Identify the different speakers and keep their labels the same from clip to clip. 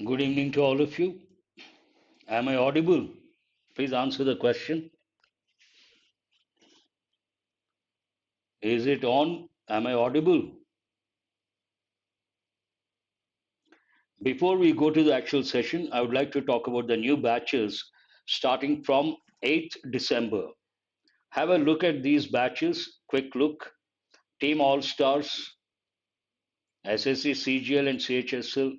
Speaker 1: Good evening to all of you. Am I audible? Please answer the question. Is it on? Am I audible? Before we go to the actual session, I would like to talk about the new batches starting from 8th December. Have a look at these batches. Quick look. Team All Stars, SSC, CGL, and CHSL,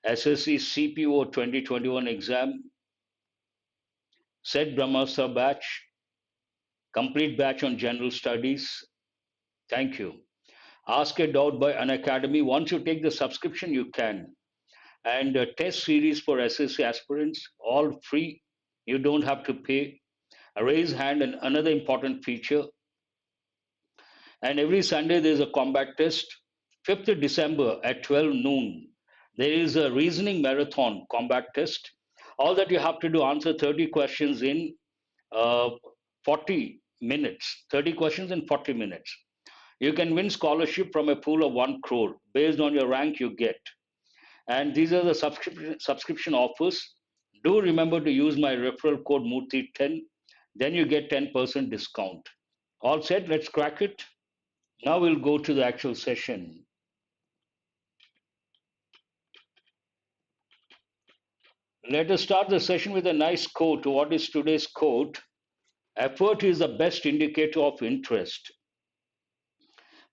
Speaker 1: SSC CPO 2021 exam, Set Brahmastra batch, complete batch on general studies. Thank you. Ask a doubt by Unacademy. Once you take the subscription, you can. And test series for SSC aspirants, all free. You don't have to pay. A raise hand and another important feature. And every Sunday there's a combat test. 5th December at 12 noon, there is a reasoning marathon combat test. All that you have to do, answer 30 questions in uh, 40 minutes. 30 questions in 40 minutes. You can win scholarship from a pool of 1 crore based on your rank you get. And these are the subscription offers. Do remember to use my referral code Murthy10. Then you get 10% discount. All set, let's crack it. Now we'll go to the actual session. Let us start the session with a nice quote. What is today's quote? Effort is the best indicator of interest.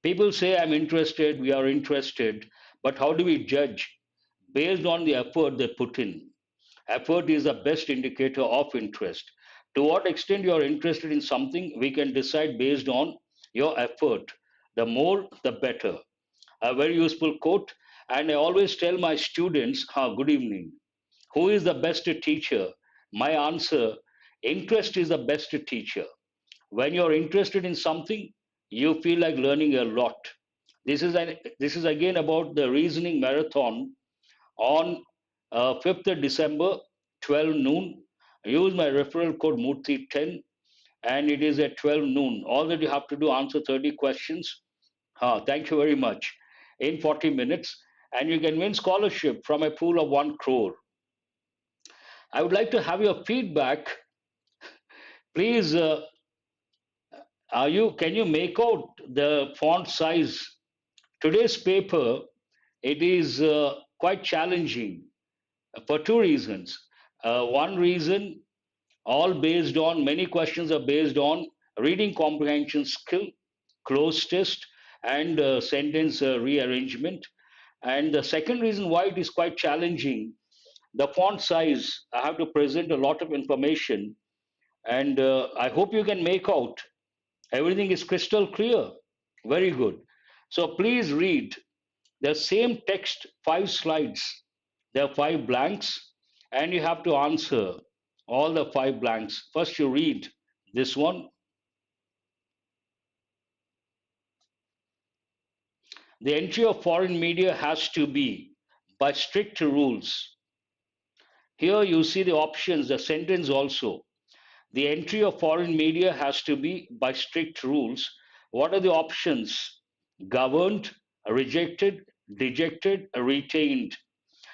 Speaker 1: People say, I'm interested, we are interested, but how do we judge? Based on the effort they put in. Effort is the best indicator of interest. To what extent you are interested in something, we can decide based on your effort. The more, the better. A very useful quote. And I always tell my students, good evening. Who is the best teacher? My answer, interest is the best teacher. When you're interested in something, you feel like learning a lot. This is again about the reasoning marathon on 5th December, 12 noon. Use my referral code Murthy10 and it is at 12 noon. All that you have to do, answer 30 questions. Thank you very much. In 40 minutes. And you can win scholarship from a pool of 1 crore. I would like to have your feedback. Please, can you make out the font size? Today's paper, it is quite challenging for two reasons. One reason, all based on, many questions are based on reading comprehension skill, close test, and sentence rearrangement. And the second reason why it is quite challenging, the font size, I have to present a lot of information, and I hope you can make out. Everything is crystal clear. Very good. So please read the same text, 5 slides. There are 5 blanks, and you have to answer all the 5 blanks. First, you read this one. The entry of foreign media has to be by strict rules. Here you see the options, the sentence also. The entry of foreign media has to be by strict rules. What are the options? Governed, rejected, dejected, retained.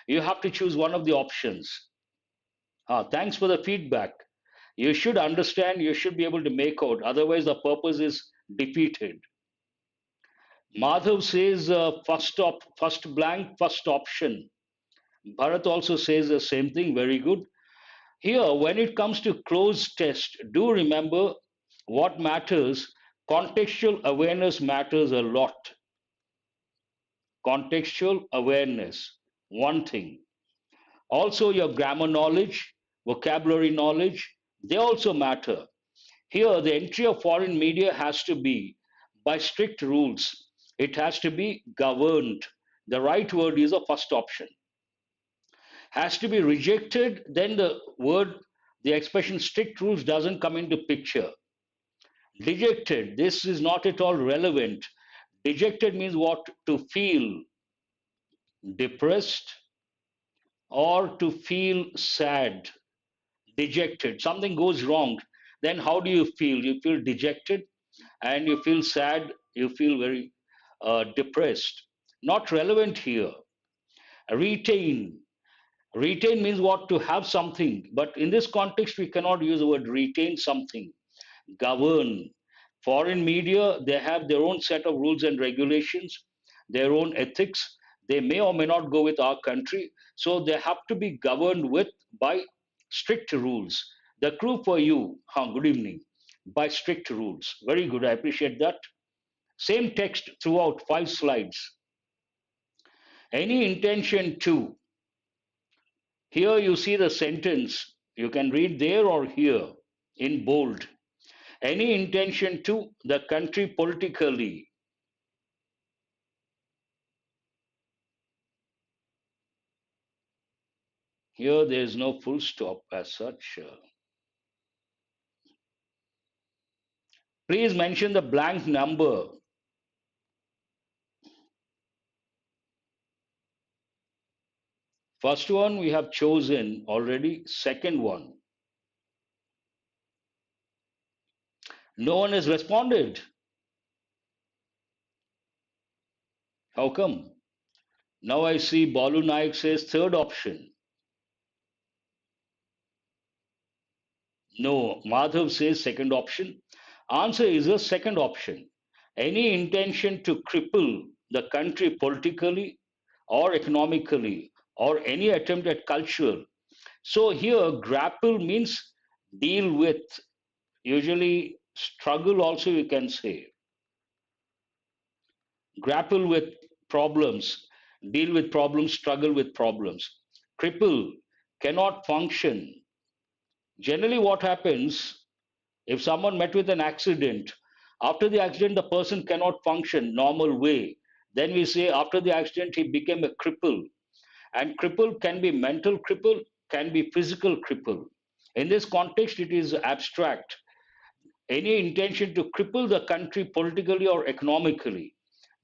Speaker 1: You have to choose one of the options. Thanks for the feedback. You should understand, you should be able to make out, otherwise, the purpose is defeated. Madhav says first blank, first option. Bharat also says the same thing, very good. Here, when it comes to closed test, do remember what matters. Contextual awareness matters a lot. Contextual awareness, one thing. Also, your grammar knowledge, vocabulary knowledge, they also matter. Here, the entry of foreign media has to be by strict rules. It has to be governed. The right word is the first option. Has to be rejected, then the expression strict rules doesn't come into picture. Dejected, this is not at all relevant. Dejected means what? To feel depressed or to feel sad. Dejected, something goes wrong. Then how do you feel? You feel dejected and you feel sad, you feel very depressed. Not relevant here. Retain. Retain means what? To have something. But in this context, we cannot use the word retain something. Govern. Foreign media, they have their own set of rules and regulations, their own ethics. They may or may not go with our country. So they have to be governed with by strict rules. The crew for you, good evening, by strict rules. Very good. I appreciate that. Same text throughout, 5 slides. Any intention to. Here you see the sentence. You can read there or here in bold. Any intention to the country politically. Here there is no full stop as such. Please mention the blank number. First one we have chosen already. Second one. No one has responded. How come? Now I see Balu Naik says third option. No, Madhav says second option. Answer is the second option. Any intention to cripple the country politically or economically or any attempt at cultural. So here grapple means deal with, usually struggle also you can say. Grapple with problems, deal with problems, struggle with problems. Cripple, cannot function. Generally what happens, if someone met with an accident, after the accident, the person cannot function normal way. Then we say after the accident, he became a cripple. And cripple can be mental cripple, can be physical cripple. In this context, it is abstract. Any intention to cripple the country politically or economically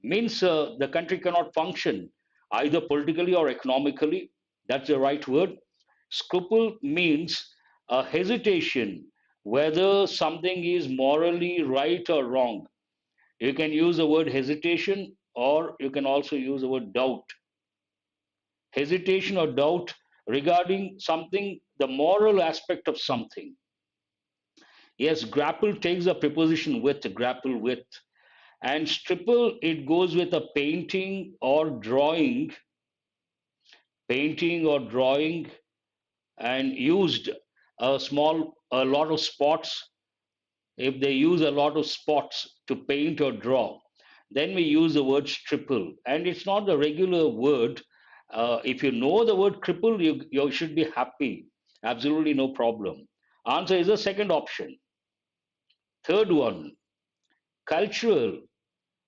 Speaker 1: means the country cannot function either politically or economically. That's the right word. Scruple means a hesitation whether something is morally right or wrong. You can use the word hesitation or you can also use the word doubt. Hesitation or doubt regarding something, the moral aspect of something. Yes, grapple takes a preposition with, grapple with. And stipple, it goes with a painting or drawing, and used a lot of spots. If they use a lot of spots to paint or draw, then we use the word stipple. And it's not the regular word. If you know the word cripple, you should be happy. Absolutely no problem. Answer is the second option. Third one, cultural.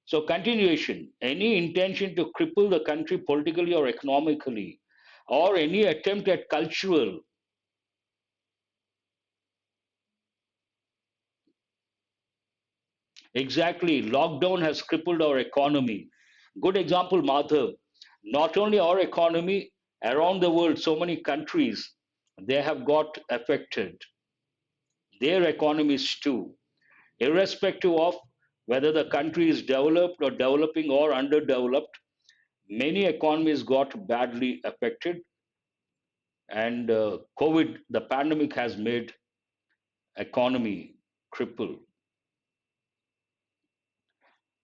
Speaker 1: So, continuation, any intention to cripple the country politically or economically, or any attempt at cultural. Exactly, lockdown has crippled our economy. Good example, Madhav. Not only our economy, around the world, so many countries, they have got affected. Their economies too, irrespective of whether the country is developed or developing or underdeveloped. Many economies got badly affected, and COVID, the pandemic has made economy cripple.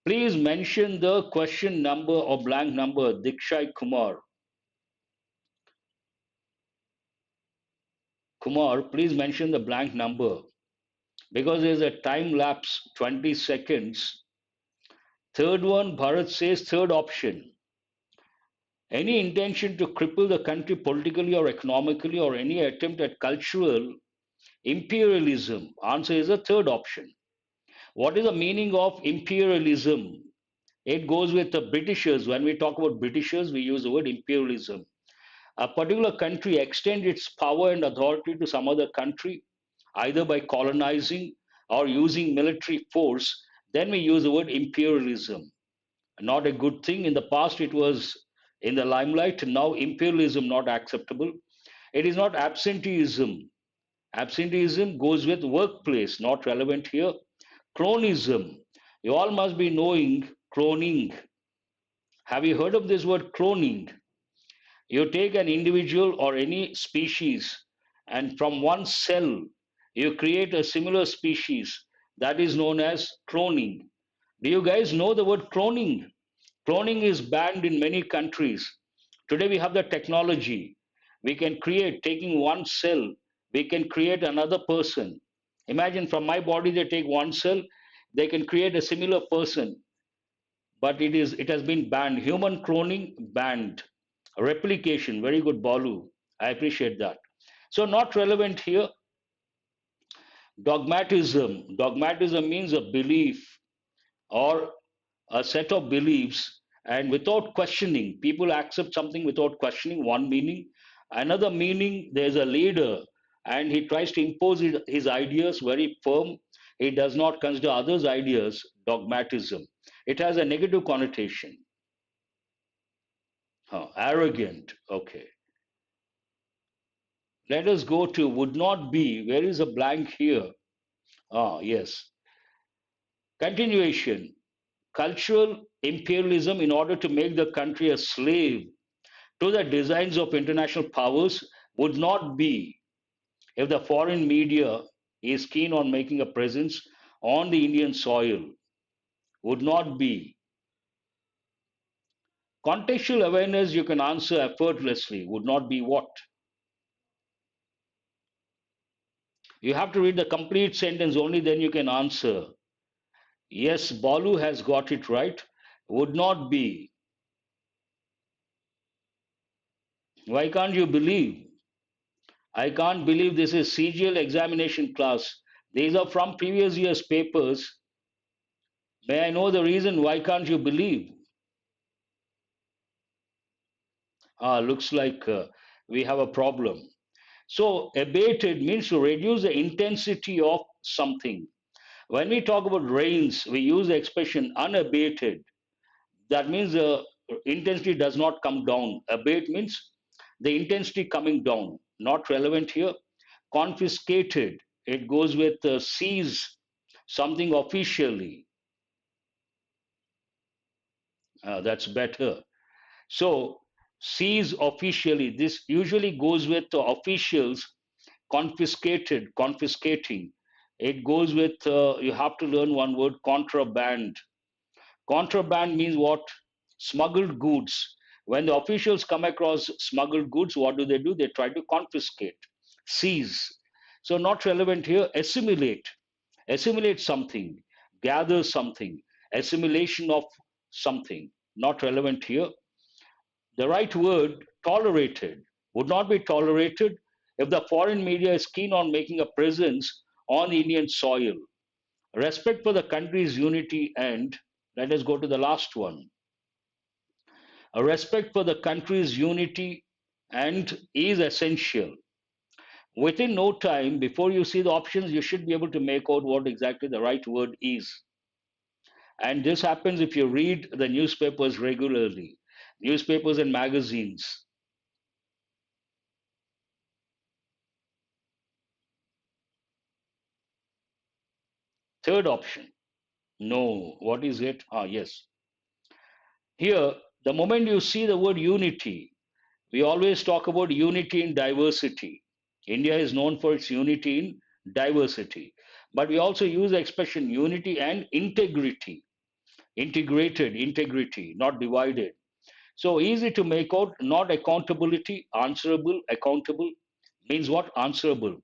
Speaker 1: Please mention the question number or blank number, Dikshay Kumar. Kumar, please mention the blank number because there's a time lapse, 20 seconds. Third one, Bharat says third option. Any intention to cripple the country politically or economically or any attempt at cultural imperialism. Answer is the third option. What is the meaning of imperialism? It goes with the Britishers. When we talk about Britishers, we use the word imperialism. A particular country extends its power and authority to some other country, either by colonizing or using military force, then we use the word imperialism. Not a good thing. In the past, it was in the limelight. Now, imperialism not acceptable. It is not absenteeism. Absenteeism goes with workplace, not relevant here. Cronism. You all must be knowing cloning. Have you heard of this word cloning? You take an individual or any species, and from one cell, you create a similar species. That is known as cloning. Do you guys know the word cloning? Cloning is banned in many countries. Today we have the technology. We can create, taking one cell, we can create another person. Imagine from my body, they take one cell, they can create a similar person, but it has been banned. Human cloning banned. Replication, very good, Balu. I appreciate that. So not relevant here. Dogmatism. Dogmatism means a belief or a set of beliefs, and without questioning, people accept something without questioning. One meaning. Another meaning, there's a leader and he tries to impose his ideas very firm. He does not consider others' ideas. Dogmatism. It has a negative connotation. Arrogant. Okay. Let us go to would not be. Where is a blank here? Yes. Continuation. Cultural imperialism in order to make the country a slave to the designs of international powers would not be if the foreign media is keen on making a presence on the Indian soil. Would not be. Contextual awareness you can answer effortlessly. Would not be what? You have to read the complete sentence, only then you can answer. Yes, Balu has got it right. Would not be. Why can't you believe? I can't believe this is CGL examination class. These are from previous year's papers. May I know the reason why can't you believe? Looks like we have a problem. So, abated means to reduce the intensity of something. When we talk about rains, we use the expression unabated. That means the intensity does not come down. Abate means the intensity coming down. Not relevant here. Confiscated, it goes with seize something officially. That's better. So, seize officially, this usually goes with the officials. Confiscated, confiscating. It goes with, you have to learn one word, contraband. Contraband means what? Smuggled goods. When the officials come across smuggled goods, what do? They try to confiscate, seize. So, not relevant here. Assimilate. Assimilate something, gather something, assimilation of something. Not relevant here. The right word, tolerated, would not be tolerated if the foreign media is keen on making a presence on Indian soil. Respect for the country's unity and, let us go to the last one, a respect for the country's unity and is essential. Within no time, before you see the options, you should be able to make out what exactly the right word is. And this happens if you read the newspapers regularly, newspapers and magazines. Third option. No. What is it? Yes. Here, the moment you see the word unity, we always talk about unity in diversity. India is known for its unity in diversity. But we also use the expression unity and integrity. Integrated, integrity, not divided. So easy to make out, not accountability, answerable, accountable means what? Answerable.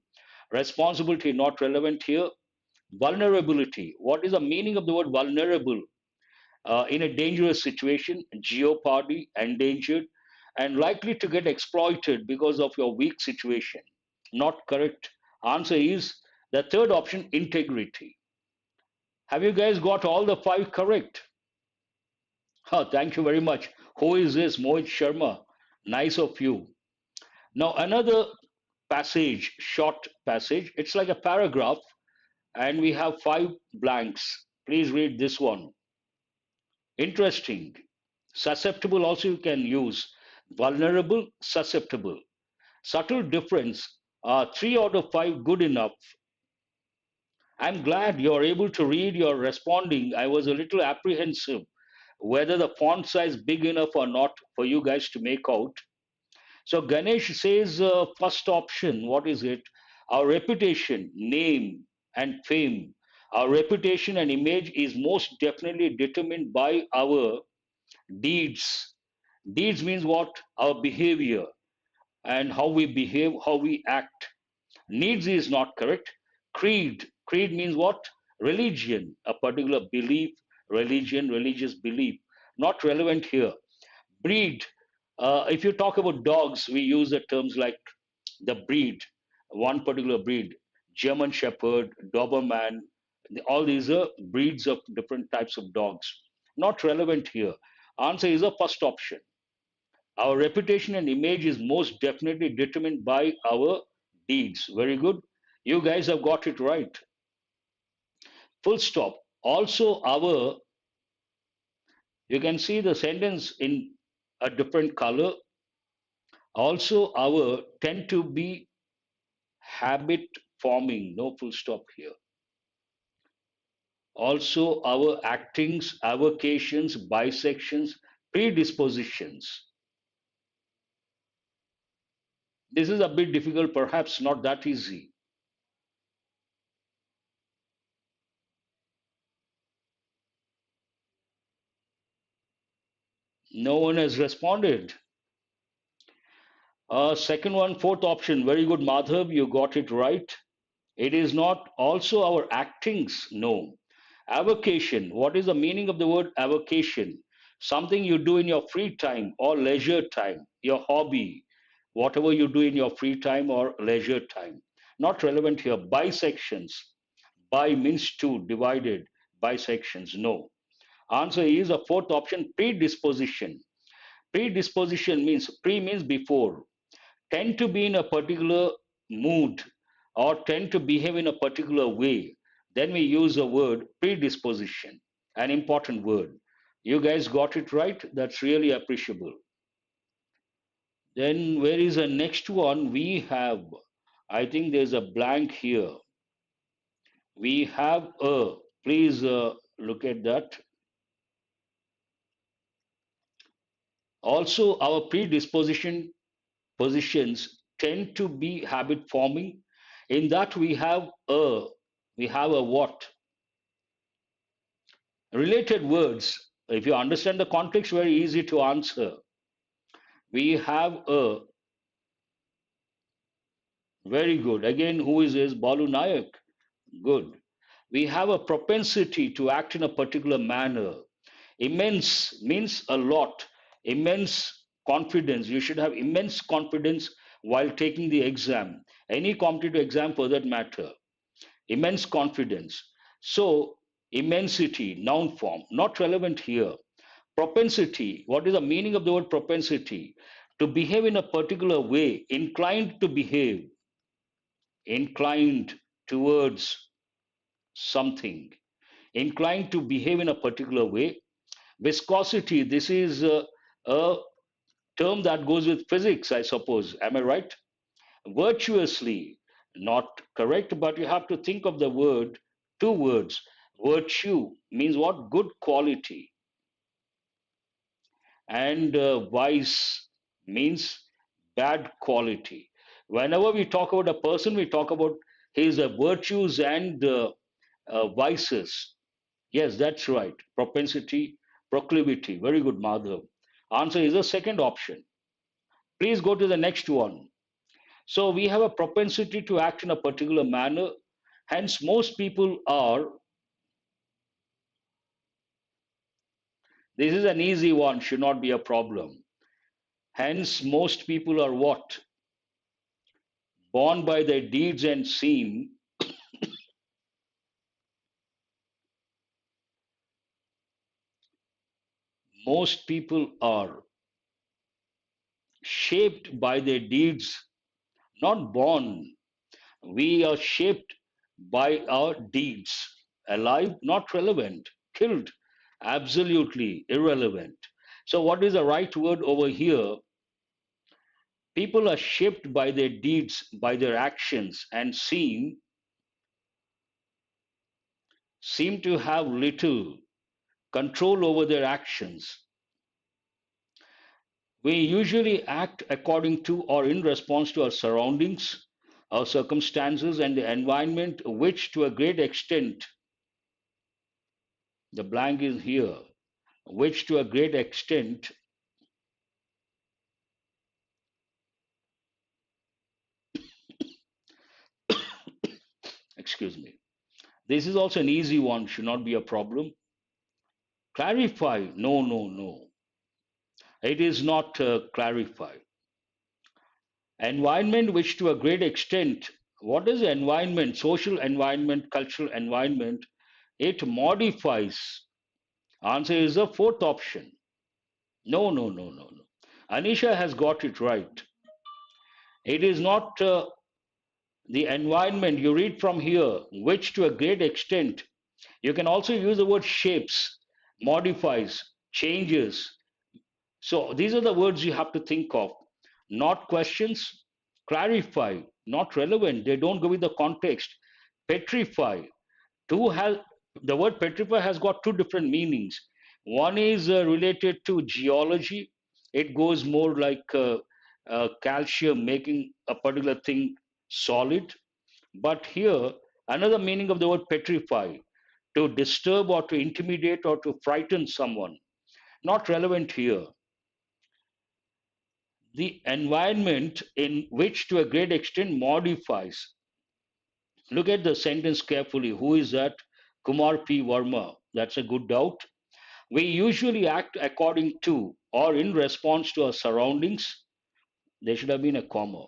Speaker 1: Responsibility, not relevant here. Vulnerability. What is the meaning of the word vulnerable? In a dangerous situation, jeopardy, endangered, and likely to get exploited because of your weak situation. Not correct. Answer is the third option, integrity. Have you guys got all the five correct? Thank you very much. Who is this? Mohit Sharma. Nice of you. Now, another passage, short passage. It's like a paragraph, and we have five blanks. Please read this one. Interesting. Susceptible also you can use. Vulnerable, susceptible. Subtle difference. Three out of five good enough. I'm glad you're able to read, you're responding. I was a little apprehensive whether the font size big enough or not for you guys to make out. So Ganesh says first option, what is it? Our reputation, name, and fame. Our reputation and image is most definitely determined by our deeds. Deeds means what? Our behavior and how we behave, how we act. Needs is not correct. Creed. Creed means what? Religion, a particular belief, religion, religious belief. Not relevant here. Breed. If you talk about dogs, we use the terms like the breed, one particular breed, German Shepherd, Doberman. All these are breeds of different types of dogs. Not relevant here. Answer is the first option. Our reputation and image is most definitely determined by our deeds. Very good. You guys have got it right. Full stop. Also, you can see the sentence in a different color. Also, our tend to be habit forming. No full stop here. Also, our actings, avocations, bisections, predispositions. This is a bit difficult, perhaps not that easy. No one has responded. Second one, fourth option. Very good, Madhav. You got it right. It is not also our actings. No. Avocation. What is the meaning of the word avocation? Something you do in your free time or leisure time, your hobby, whatever you do in your free time or leisure time. Not relevant here. Bisections. Bi means two, divided. Bisections. No. Answer is a fourth option, predisposition. Predisposition means pre means before, tend to be in a particular mood or tend to behave in a particular way, then we use the word predisposition, an important word. You guys got it right. That's really appreciable. Then where is the next one? We have, I think there's a blank here. We have a, please look at that. Also, our predisposition positions tend to be habit forming. In that we have a what? Related words. If you understand the context, very easy to answer. We have a, very good. Again, who is this? Balu Nayak. Good. We have a propensity to act in a particular manner. Immense means a lot. Immense confidence. You should have immense confidence while taking the exam. Any competitive exam for that matter. Immense confidence. So, immensity, noun form, not relevant here. Propensity, what is the meaning of the word propensity? To behave in a particular way, inclined to behave, inclined towards something, inclined to behave in a particular way. Viscosity, this is a term that goes with physics, I suppose. Am I right? Virtuously, not correct, but you have to think of the word, two words. Virtue means what? Good quality. And vice means bad quality. Whenever we talk about a person, we talk about his virtues and vices. Yes, that's right. Propensity, proclivity. Very good, Madhav. Answer is the second option. Please go to the next one. So we have a propensity to act in a particular manner. Hence, most people are, this is an easy one, should not be a problem. Hence, most people are what? Born by their deeds and seen. Most people are shaped by their deeds, not born. We are shaped by our deeds. Alive, not relevant. Killed, absolutely irrelevant. So, what is the right word over here? People are shaped by their deeds, by their actions, and seem to have little control over their actions. We usually act according to or in response to our surroundings, our circumstances, and the environment, which to a great extent, the blank is here, which to a great extent, excuse me. This is also an easy one, should not be a problem. Clarify, no, no, no. It is not clarify. Environment, which to a great extent, what is the environment? Social environment, cultural environment. It modifies. Answer is the fourth option. No, no, no, no, no. Anisha has got it right. It is not the environment. You read from here, which to a great extent. You can also use the word shapes, modifies, changes. So these are the words you have to think of. Not questions, clarify, not relevant. They don't go with the context. Petrify. Two has the word petrify has got two different meanings. One is related to geology. It goes more like calcium making a particular thing solid. But here, another meaning of the word petrify, to disturb or to intimidate or to frighten someone. Not relevant here. The environment in which to a great extent modifies. Look at the sentence carefully. Who is that? Kumar P. Verma. That's a good doubt. We usually act according to or in response to our surroundings. There should have been a comma.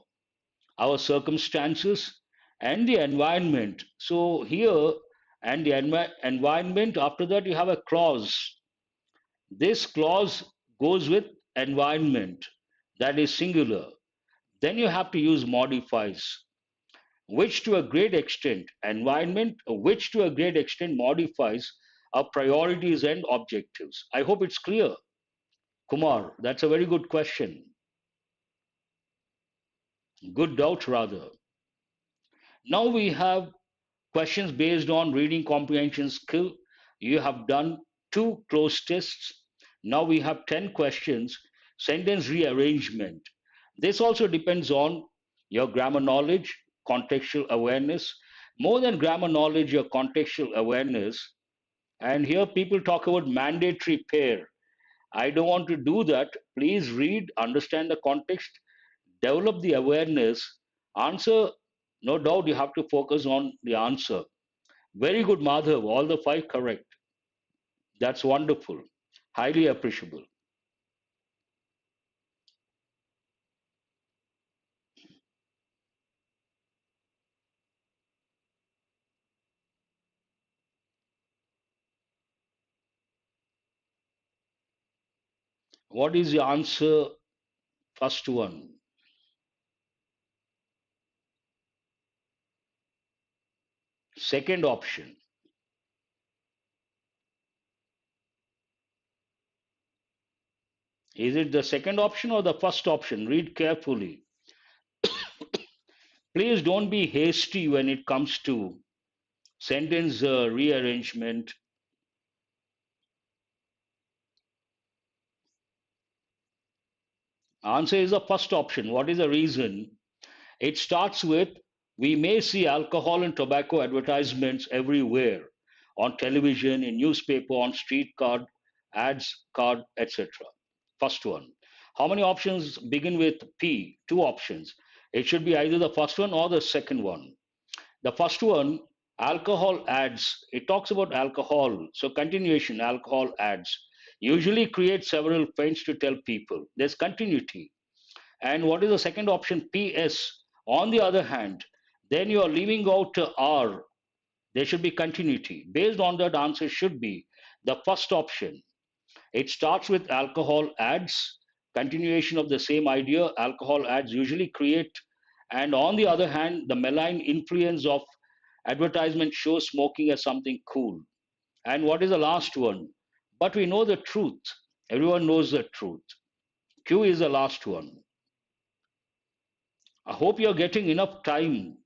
Speaker 1: Our circumstances and the environment. So here, and the environment, after that, you have a clause. This clause goes with environment, that is singular. Then you have to use modifies, which to a great extent, environment, which to a great extent modifies our priorities and objectives. I hope it's clear. Kumar, that's a very good question. Good doubt, rather. Now we have questions based on reading comprehension skill. You have done two close tests. Now we have 10 questions. Sentence rearrangement. This also depends on your grammar knowledge, contextual awareness. More than grammar knowledge, your contextual awareness. And here people talk about mandatory pair. I don't want to do that. Please read, understand the context, develop the awareness. Answer, no doubt you have to focus on the answer. Very good, Madhav. All the five correct. That's wonderful. Highly appreciable. What is the answer? First one. Second option. Is it the second option or the first option? Read carefully. Please don't be hasty when it comes to sentence rearrangement. Answer is the first option. What is the reason? It starts with, we may see alcohol and tobacco advertisements everywhere, on television, in newspaper, on street card, ads card, etc. First one. How many options begin with P? Two options. It should be either the first one or the second one. The first one, alcohol ads. It talks about alcohol. So continuation, alcohol ads. Usually create several points to tell people. There's continuity. And what is the second option? PS. On the other hand, then you are leaving out R. There should be continuity. Based on that, answer should be the first option. It starts with alcohol ads, continuation of the same idea. Alcohol ads usually create, and on the other hand, the malign influence of advertisement shows smoking as something cool. And what is the last one? But we know the truth. Everyone knows the truth. Q is the last one. I hope you're getting enough time.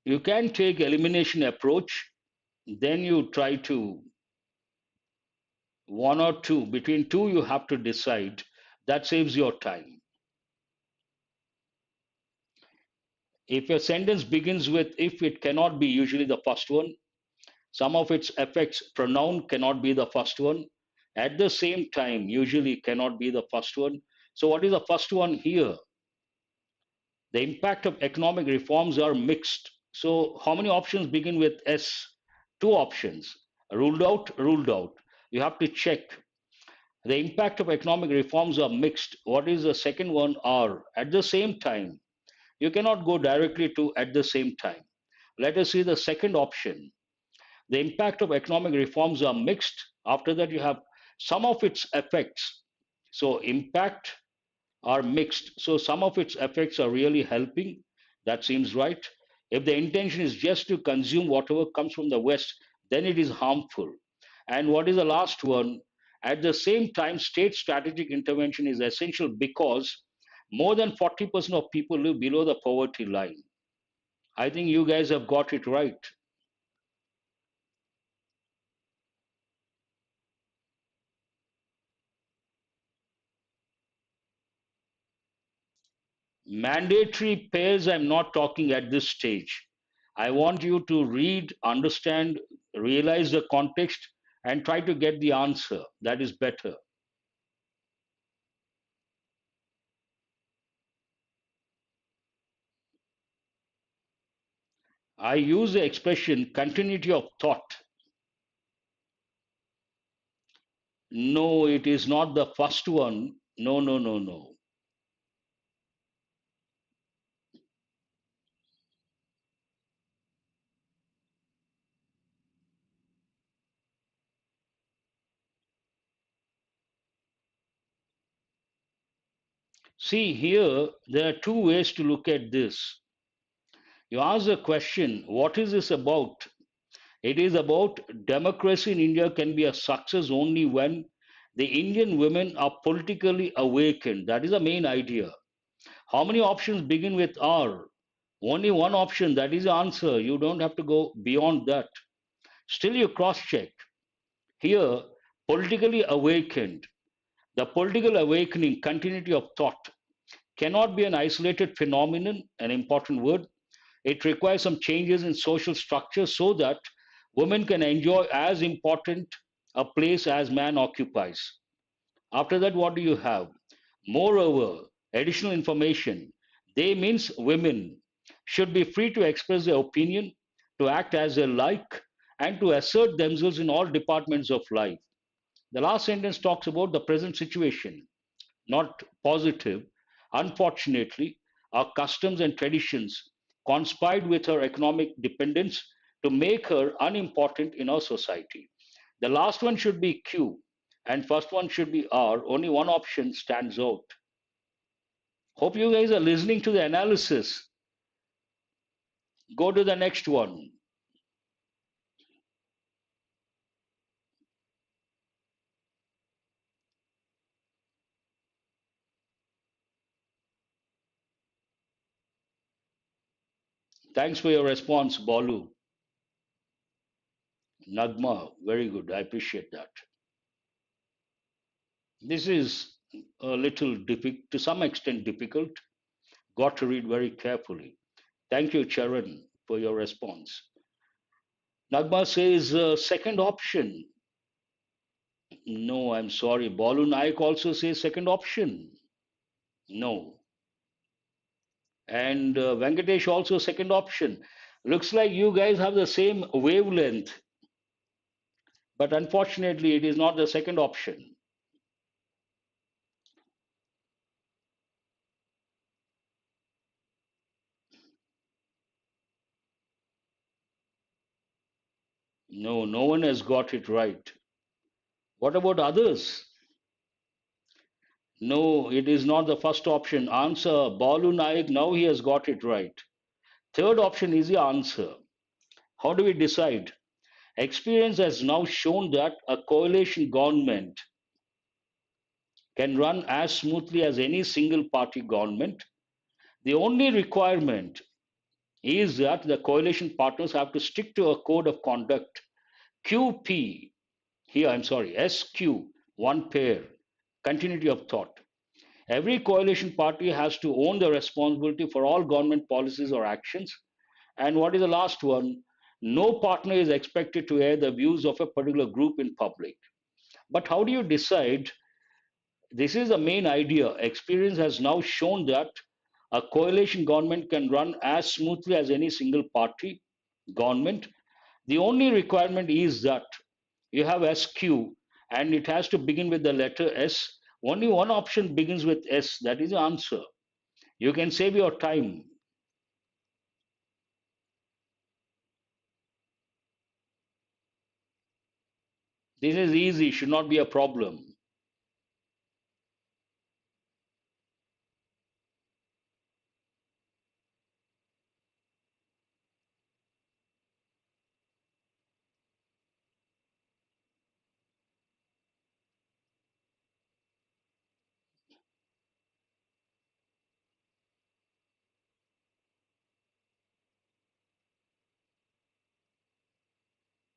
Speaker 1: You can take elimination approach, then you try to one or two. Between two, you have to decide. That saves your time. If a sentence begins with if, it cannot be usually the first one. Some of its effects, pronoun cannot be the first one. At the same time, usually cannot be the first one. So, what is the first one here? The impact of economic reforms are mixed. So, how many options begin with S? Two options. Ruled out, ruled out. You have to check. The impact of economic reforms are mixed. What is the second one? R. At the same time. You cannot go directly to at the same time. Let us see the second option. The impact of economic reforms are mixed. After that, you have some of its effects. So, impact are mixed. So, some of its effects are really helping. That seems right. If the intention is just to consume whatever comes from the West, then it is harmful. And what is the last one? At the same time, state strategic intervention is essential because more than 40% of people live below the poverty line. I think you guys have got it right. Mandatory pairs, I'm not talking at this stage. I want you to read, understand, realize the context, and try to get the answer. That is better. I use the expression continuity of thought. No, it is not the first one. No, no, no, no. See, here, there are two ways to look at this. You ask the question, what is this about? It is about democracy in India can be a success only when the Indian women are politically awakened. That is the main idea. How many options begin with R? Only one option. That is the answer. You don't have to go beyond that. Still, you cross check. Here, politically awakened. The political awakening, continuity of thought, cannot be an isolated phenomenon, an important word. It requires some changes in social structure so that women can enjoy as important a place as man occupies. After that, what do you have? Moreover, additional information. They means women should be free to express their opinion, to act as they like, and to assert themselves in all departments of life. The last sentence talks about the present situation, not positive. Unfortunately, our customs and traditions conspired with her economic dependence to make her unimportant in our society. The last one should be Q and first one should be R. Only one option stands out. Hope you guys are listening to the analysis. Go to the next one. Thanks for your response, Balu. Nagma, very good. I appreciate that. This is a little difficult, to some extent difficult. Got to read very carefully. Thank you, Charan, for your response. Nagma says second option. No, I'm sorry. Balu Naik also says second option. No. And Venkatesh also second option. Looks like you guys have the same wavelength, but unfortunately, it is not the second option. No, no one has got it right. What about others? No, it is not the first option. Answer Balu Naik. Now he has got it right. Third option is the answer. How do we decide? Experience has now shown that a coalition government can run as smoothly as any single party government. The only requirement is that the coalition partners have to stick to a code of conduct. QP, here I'm sorry, SQ, one pair, continuity of thought. Every coalition party has to own the responsibility for all government policies or actions. And what is the last one? No partner is expected to air the views of a particular group in public. But how do you decide? This is the main idea. Experience has now shown that a coalition government can run as smoothly as any single party government. The only requirement is that you have SQ and it has to begin with the letter S. Only one option begins with S. That is the answer. You can save your time. This is easy, should not be a problem.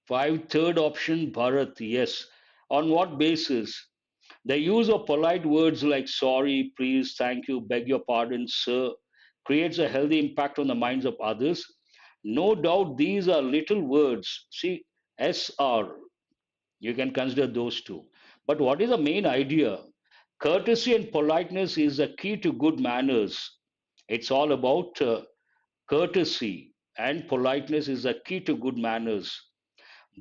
Speaker 1: 5, third option, Bharat, yes. On what basis? The use of polite words like sorry, please, thank you, beg your pardon, sir, creates a healthy impact on the minds of others. No doubt these are little words. See, SR, you can consider those two. But what is the main idea? Courtesy and politeness is the key to good manners. It's all about courtesy and politeness is the key to good manners.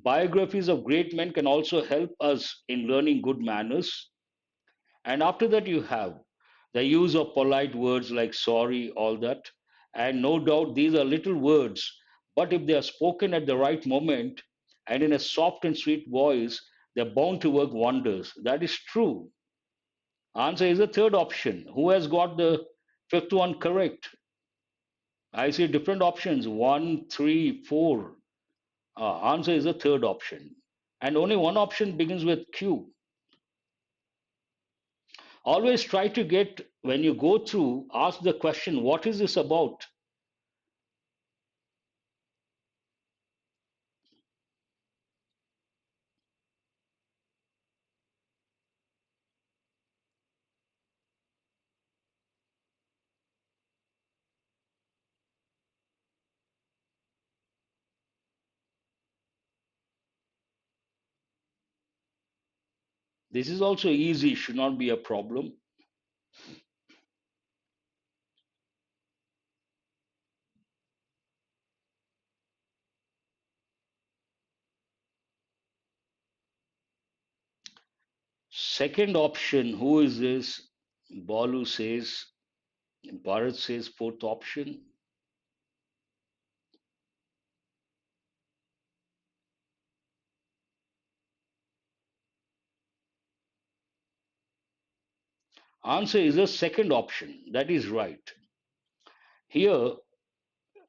Speaker 1: Biographies of great men can also help us in learning good manners. And after that, you have the use of polite words like sorry, all that. And no doubt these are little words, but if they are spoken at the right moment and in a soft and sweet voice, they're bound to work wonders. That is true. Answer is the third option. Who has got the fifth one correct? I see different options 1, 3, 4. Answer is the third option. And only one option begins with Q. Always try to get, when you go through, ask the question, what is this about? This is also easy, should not be a problem. Second option, who is this? Balu says, Bharat says fourth option. Answer is the second option. That is right. Here,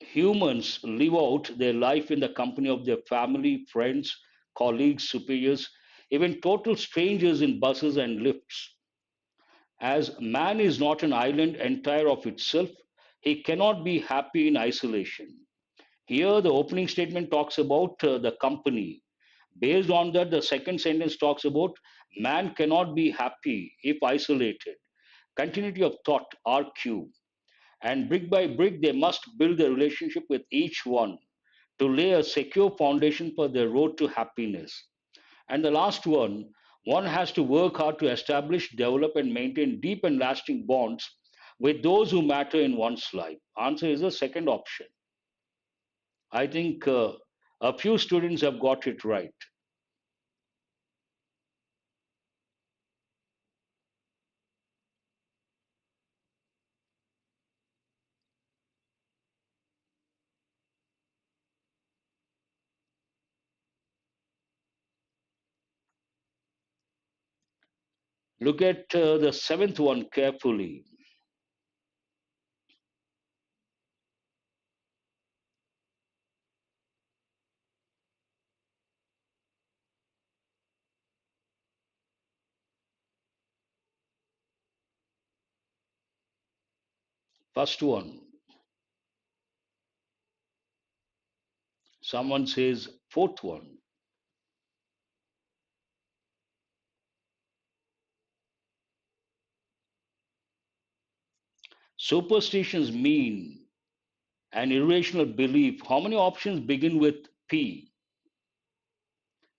Speaker 1: humans live out their life in the company of their family, friends, colleagues, superiors, even total strangers in buses and lifts. As man is not an island entire of itself, he cannot be happy in isolation. Here, the opening statement talks about the company. Based on that, the second sentence talks about man cannot be happy if isolated. Continuity of thought, RQ. And brick by brick, they must build a relationship with each one to lay a secure foundation for their road to happiness. And the last one has to work hard to establish, develop, and maintain deep and lasting bonds with those who matter in one's life. Answer is the second option. I think a few students have got it right. Look at the seventh one carefully. First one. Someone says fourth one. Superstitions mean an irrational belief. How many options begin with P?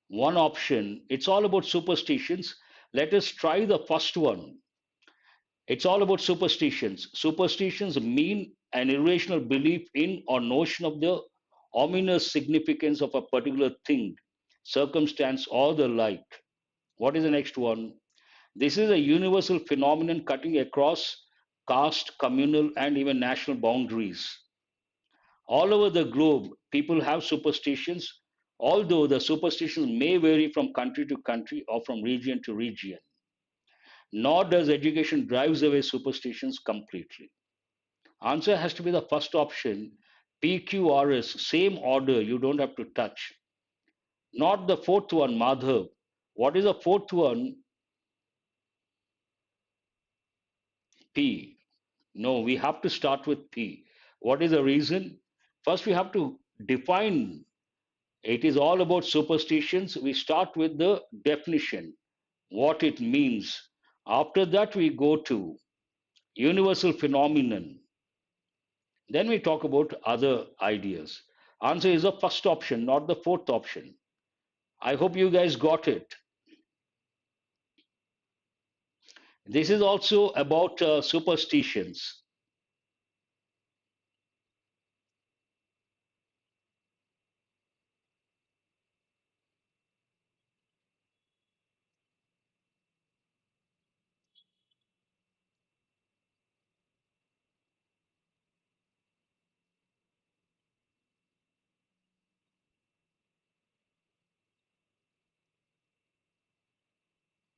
Speaker 1: One option. It's all about superstitions. Let us try the first one. It's all about superstitions. Superstitions mean an irrational belief in or notion of the ominous significance of a particular thing, circumstance, or the like. What is the next one? This is a universal phenomenon cutting across caste, communal, and even national boundaries. All over the globe, people have superstitions, although the superstitions may vary from country to country or from region to region. Nor does education drives away superstitions completely. Answer has to be the first option. PQRS, same order, you don't have to touch. Not the fourth one, Madhav. What is the fourth one? P. No, we have to start with P. What is the reason? First, we have to define. It is all about superstitions. We start with the definition, what it means. After that, we go to universal phenomenon. Then we talk about other ideas. Answer is the first option, not the fourth option. I hope you guys got it. This is also about superstitions.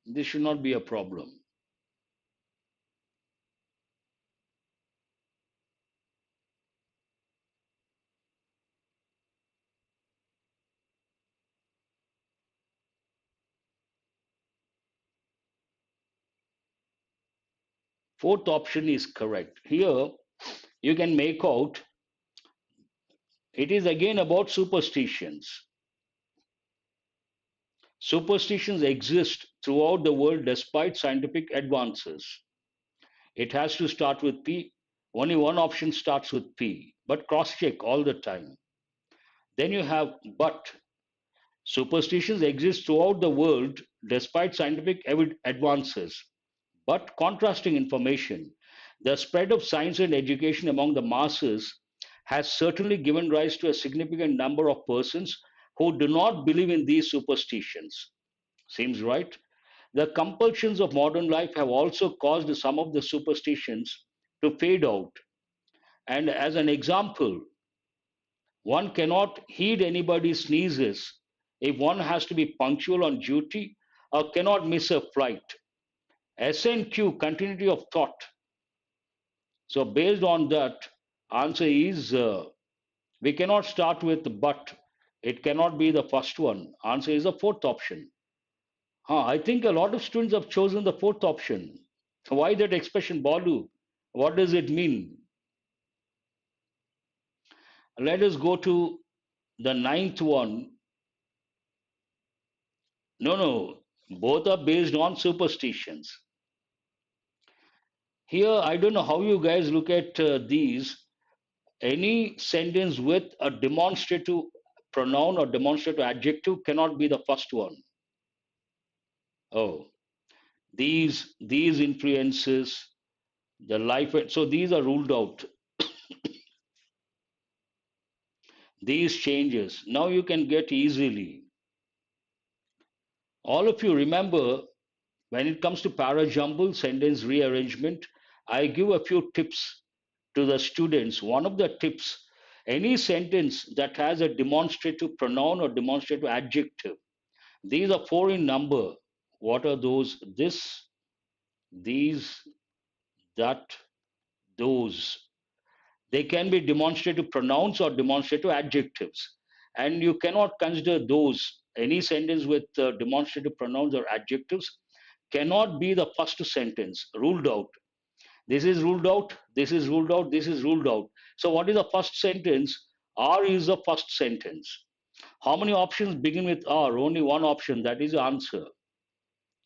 Speaker 1: This should not be a problem. Fourth option is correct. Here, you can make out it is again about superstitions. Superstitions exist throughout the world despite scientific advances. It has to start with P. Only one option starts with P, but cross check all the time. Then you have but. Superstitions exist throughout the world despite scientific advances. But contrasting information, the spread of science and education among the masses has certainly given rise to a significant number of persons who do not believe in these superstitions. Seems right? The compulsions of modern life have also caused some of the superstitions to fade out. And as an example, one cannot heed anybody's sneezes if one has to be punctual on duty or cannot miss a flight. SNQ, continuity of thought. So, based on that, answer is we cannot start with but. It cannot be the first one. Answer is the fourth option. I think a lot of students have chosen the fourth option. Why that expression, Balu? What does it mean? Let us go to the ninth one. No, no, both are based on superstitions. Here, I don't know how you guys look at these. Any sentence with a demonstrative pronoun or demonstrative adjective cannot be the first one. Oh, these influences, the life. So these are ruled out. These changes. Now you can get easily. All of you remember when it comes to parajumble, sentence rearrangement, I give a few tips to the students. One of the tips, any sentence that has a demonstrative pronoun or demonstrative adjective, these are four in number. What are those? This, these, that, those. They can be demonstrative pronouns or demonstrative adjectives. And you cannot consider those. Any sentence with demonstrative pronouns or adjectives cannot be the first sentence, ruled out. This is ruled out, this is ruled out, this is ruled out. So, what is the first sentence? R is the first sentence. How many options begin with R? Only one option. That is the answer.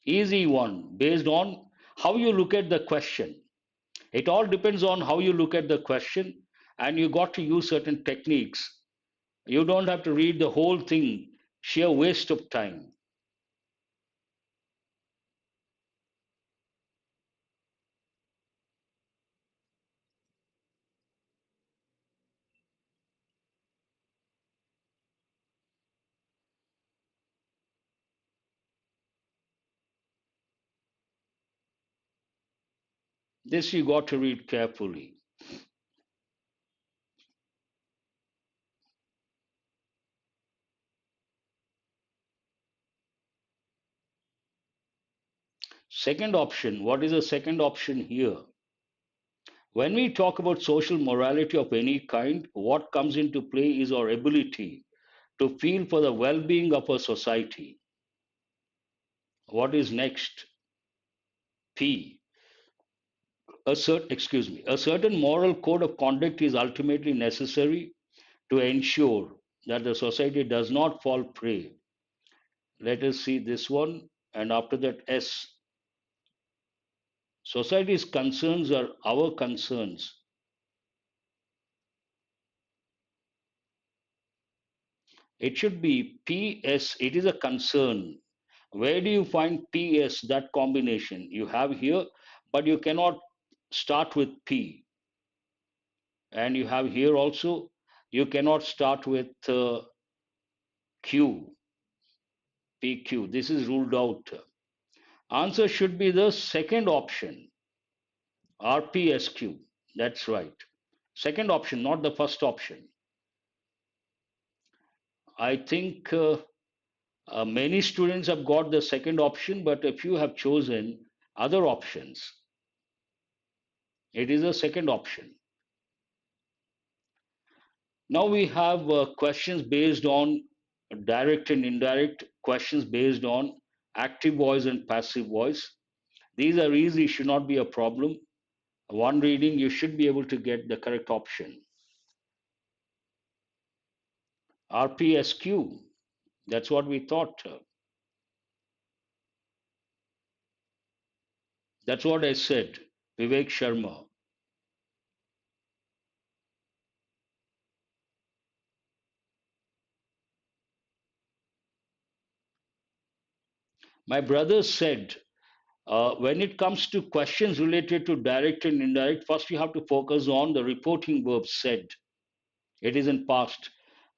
Speaker 1: Easy one, based on how you look at the question. It all depends on how you look at the question, and you got to use certain techniques. You don't have to read the whole thing, sheer waste of time. This you got to read carefully. Second option, what is the second option here? When we talk about social morality of any kind, what comes into play is our ability to feel for the well being of a society. What is next? P. A certain moral code of conduct is ultimately necessary to ensure that the society does not fall prey. Let us see this one. And after that, S. Society's concerns are our concerns. It should be PS. It is a concern. Where do you find PS, that combination? You have here, but you cannot start with P. And you have here also, you cannot start with Q, PQ. This is ruled out. Answer should be the second option, RPSQ. That's right. Second option, not the first option. I think many students have got the second option, but a few have chosen other options. It is a second option. Now we have questions based on direct and indirect, questions based on active voice and passive voice. These are easy, should not be a problem. One reading, you should be able to get the correct option. RPSQ, that's what we thought. That's what I said. Vivek Sharma. My brother said, when it comes to questions related to direct and indirect, first you have to focus on the reporting verb said. It is in past.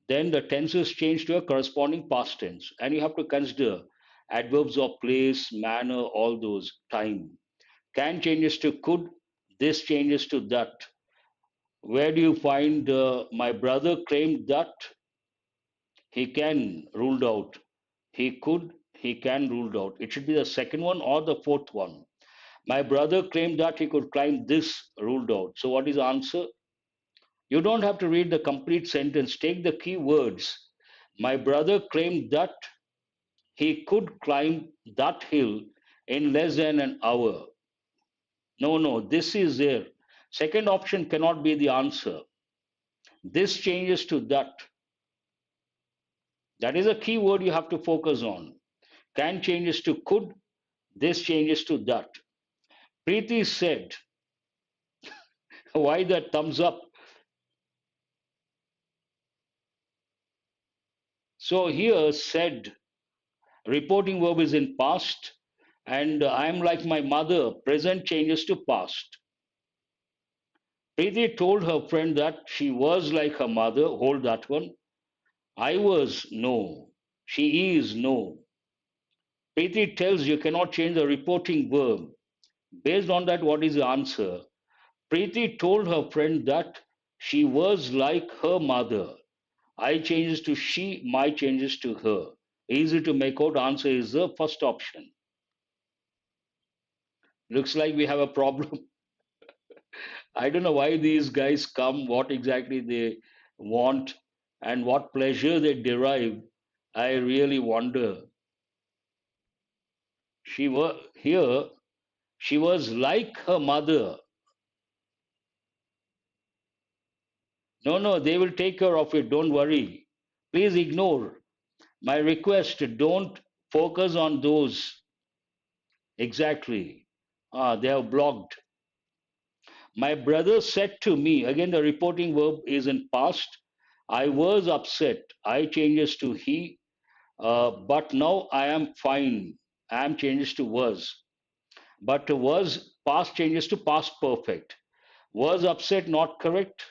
Speaker 1: Then the tenses change to a corresponding past tense. And you have to consider adverbs of place, manner, all those, time. Can changes to could, this changes to that. Where do you find my brother claimed that he can ruled out? He could, he can ruled out. It should be the second one or the fourth one. My brother claimed that he could climb this, ruled out. So what is the answer? You don't have to read the complete sentence. Take the key words. My brother claimed that he could climb that hill in less than an hour. No, no, this is there. Second option cannot be the answer. This changes to that. That is a key word you have to focus on. Can changes to could. This changes to that. Preeti said, why the thumbs up? So here said, reporting verb is in past, and I'm like my mother, present changes to past. Preeti told her friend that she was like her mother, hold that one. I was, no. She is, no. Preeti tells you cannot change the reporting verb. Based on that, what is the answer? Preeti told her friend that she was like her mother. I changes to she, my changes to her. Easy to make out, answer is the first option. Looks like we have a problem. I don't know why these guys come, what exactly they want, and what pleasure they derive. I really wonder. She was here, she was like her mother. No, no, they will take care of it, don't worry. Please ignore. My request, don't focus on those. Exactly. Ah, they have blocked. My brother said to me, again the reporting verb is in past. I was upset. I changes to he, but now I am fine. Am changes to was. But was past changes to past perfect. Was upset not correct.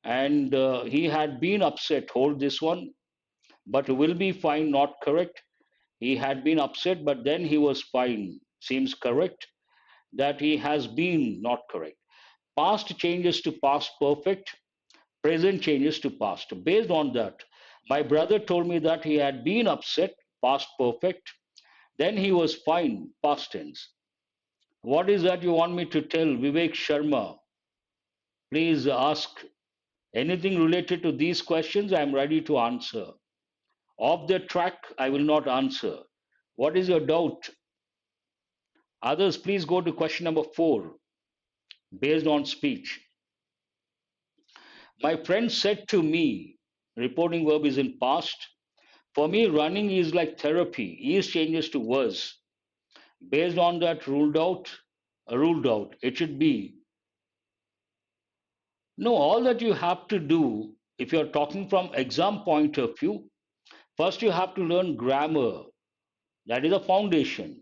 Speaker 1: And he had been upset. Hold this one. But will be fine not correct. He had been upset, but then he was fine. Seems correct. That he has been not correct. Past changes to past perfect, present changes to past. Based on that, my brother told me that he had been upset, past perfect, then he was fine, past tense. What is that you want me to tell Vivek Sharma? Please ask anything related to these questions. I am ready to answer. Off the track, I will not answer. What is your doubt? Others, please go to question number 4, based on speech. My friend said to me, reporting verb is in past. For me, running is like therapy. Is changes to was. Based on that, ruled out, ruled out. It should be. No, all that you have to do, if you're talking from exam point of view, first you have to learn grammar. That is a foundation.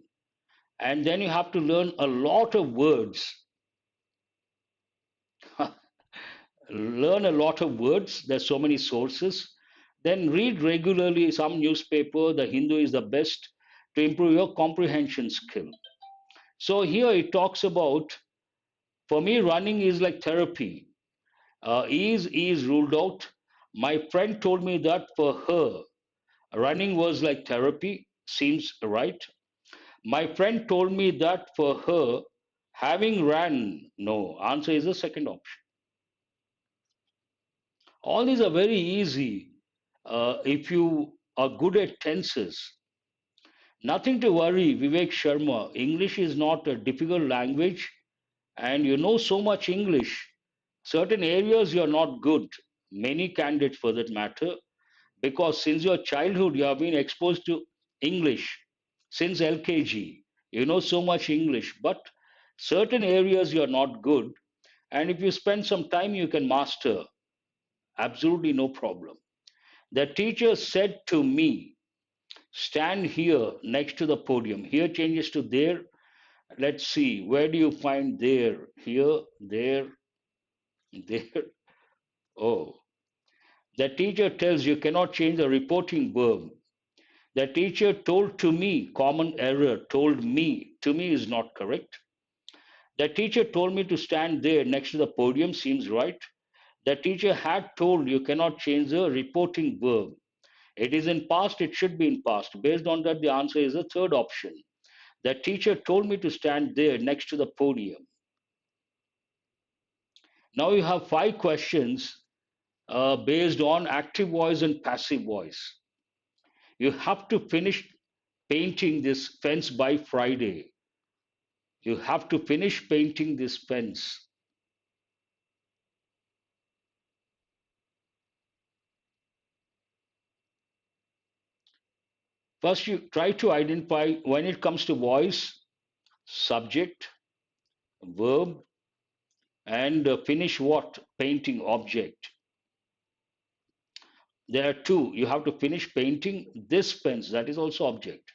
Speaker 1: And then you have to learn a lot of words. Learn a lot of words. There's so many sources. Then read regularly some newspaper. The Hindu is the best to improve your comprehension skill. So here it talks about, for me, running is like therapy. Is ruled out. My friend told me that for her, running was like therapy. Seems right. My friend told me that for her, having ran, no. Answer is the second option. All these are very easy if you are good at tenses. Nothing to worry, Vivek Sharma. English is not a difficult language, and you know so much English. Certain areas you're not good, many candidates for that matter, because since your childhood you have been exposed to English since LKG. You know so much English, but certain areas you're not good, and if you spend some time, you can master. Absolutely no problem. The teacher said to me, stand here next to the podium. Here changes to there. Let's see, where do you find there? Here, there, there. Oh, the teacher tells you cannot change the reporting verb. The teacher told to me, common error, told me, to me is not correct. The teacher told me to stand there next to the podium, seems right. The teacher had told you cannot change the reporting verb. It is in past, it should be in past. Based on that, the answer is the third option. The teacher told me to stand there next to the podium. Now you have 5 questions based on active voice and passive voice. You have to finish painting this fence by Friday. You have to finish painting this fence. First, you try to identify when it comes to voice, subject, verb, and finish what? Painting object. There are two. You have to finish painting this fence. That is also object.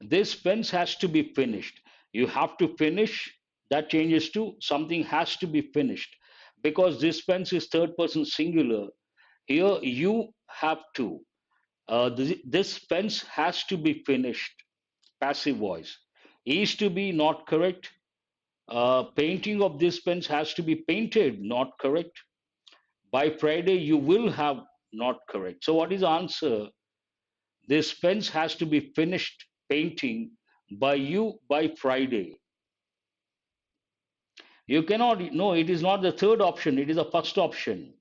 Speaker 1: This fence has to be finished. You have to finish. That changes to something has to be finished. Because this fence is third person singular, here you have to. This fence has to be finished. Passive voice. Is to be not correct. Painting of this fence has to be painted, not correct. By Friday, you will have not correct. So, what is the answer? This fence has to be finished painting by you by Friday. You cannot, no, it is not the third option, it is the first option.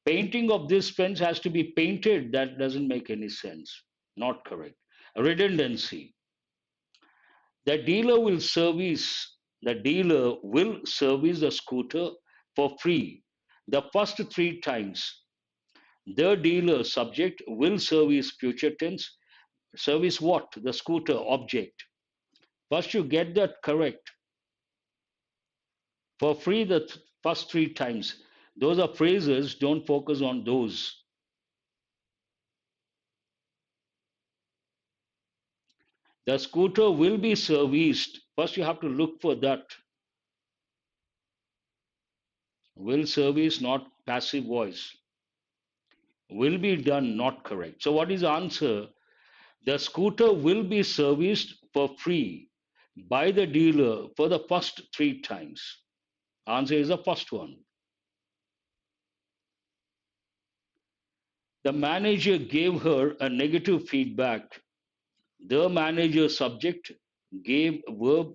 Speaker 1: Painting of this fence has to be painted. That doesn't make any sense. Not correct. Redundancy. The dealer will service the scooter for free the first three times. The dealer subject will service future tense. Service what? The scooter object. First, you get that correct. For free the first three times. Those are phrases, don't focus on those. The scooter will be serviced. First, you have to look for that. Will service, not passive voice. Will be done, not correct. So, what is the answer? The scooter will be serviced for free by the dealer for the first three times. Answer is the first one. The manager gave her a negative feedback. The manager subject gave verb,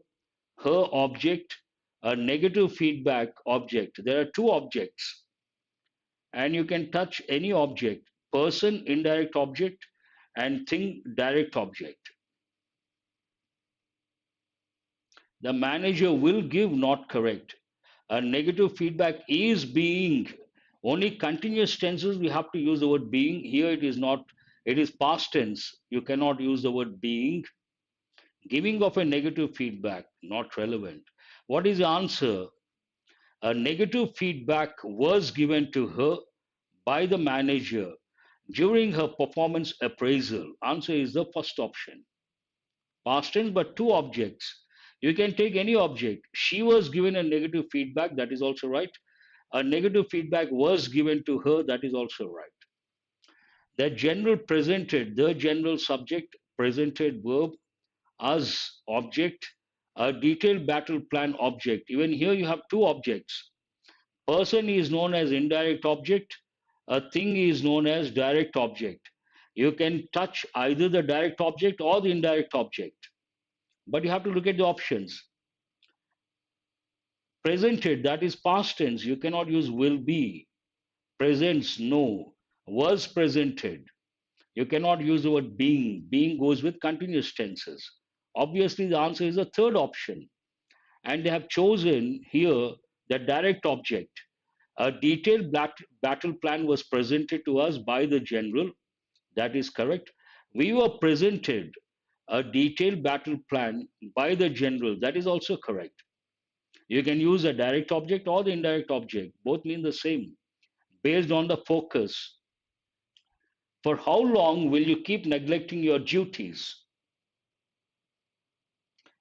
Speaker 1: her object, a negative feedback object. There are two objects, and you can touch any object: person, indirect object, and thing, direct object. The manager will give, not correct. A negative feedback is being. Only continuous tenses we have to use the word being. Here it is not, it is past tense. You cannot use the word being. Giving of a negative feedback, not relevant. What is the answer? A negative feedback was given to her by the manager during her performance appraisal. Answer is the first option. Past tense, but two objects. You can take any object. She was given a negative feedback, that is also right. A negative feedback was given to her, that is also right. The general presented, the general subject, presented verb, as object, a detailed battle plan object. Even here you have two objects. Person is known as indirect object, a thing is known as direct object. You can touch either the direct object or the indirect object, but you have to look at the options. Presented, that is past tense, you cannot use will be. Presents, no. Was presented, you cannot use the word being. Being goes with continuous tenses. Obviously, the answer is the third option. And they have chosen here the direct object. A detailed battle plan was presented to us by the general. That is correct. We were presented a detailed battle plan by the general. That is also correct. You can use a direct object or the indirect object. Both mean the same based on the focus. For how long will you keep neglecting your duties?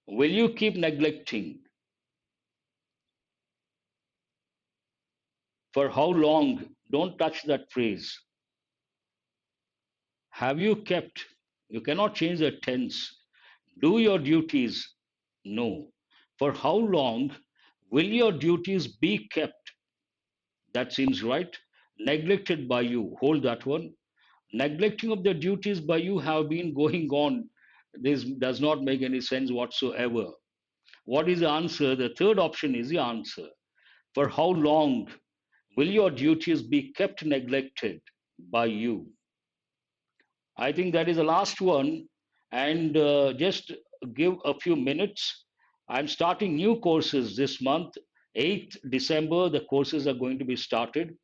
Speaker 1: Will you keep neglecting? For how long? Don't touch that phrase. Have you kept? You cannot change the tense. Do your duties? No. For how long will your duties be kept? That seems right. Neglected by you. Hold that one. Neglecting of the duties by you have been going on. This does not make any sense whatsoever. What is the answer? The third option is the answer. For how long will your duties be kept neglected by you? I think that is the last one. And just give a few minutes. I'm starting new courses this month. 8th December, the courses are going to be started.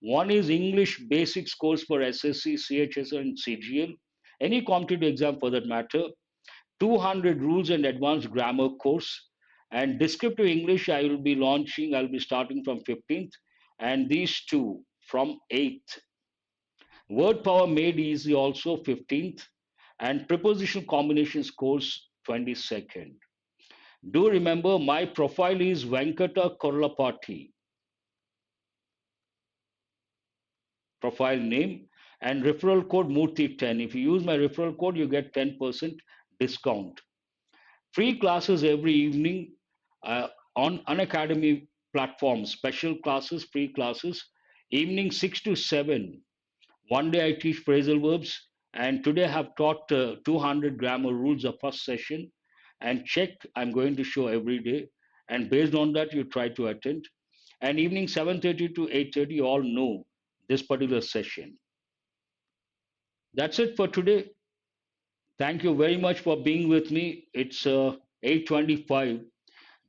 Speaker 1: One is English Basics course for SSC, CHS, and CGL. Any competitive exam for that matter. 200 Rules and Advanced Grammar course. And Descriptive English, I'll be starting from 15th. And these two from 8th. Word power made easy also 15th, and prepositional combinations course 22nd. Do remember my profile is Venkata Korlapati, profile name, and referral code Murthy 10. If you use my referral code, you get 10% discount. Free classes every evening on Unacademy platform, special classes, free classes, evening 6 to 7. One day I teach phrasal verbs, and today I have taught 200 grammar rules of first session. And check, I'm going to show every day. And based on that, you try to attend. And evening 7:30 to 8:30, you all know this particular session. That's it for today. Thank you very much for being with me. It's 8:25.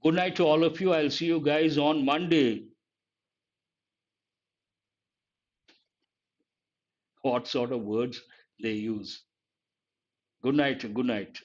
Speaker 1: Good night to all of you. I'll see you guys on Monday. what sort of words they use. Good night. Good night.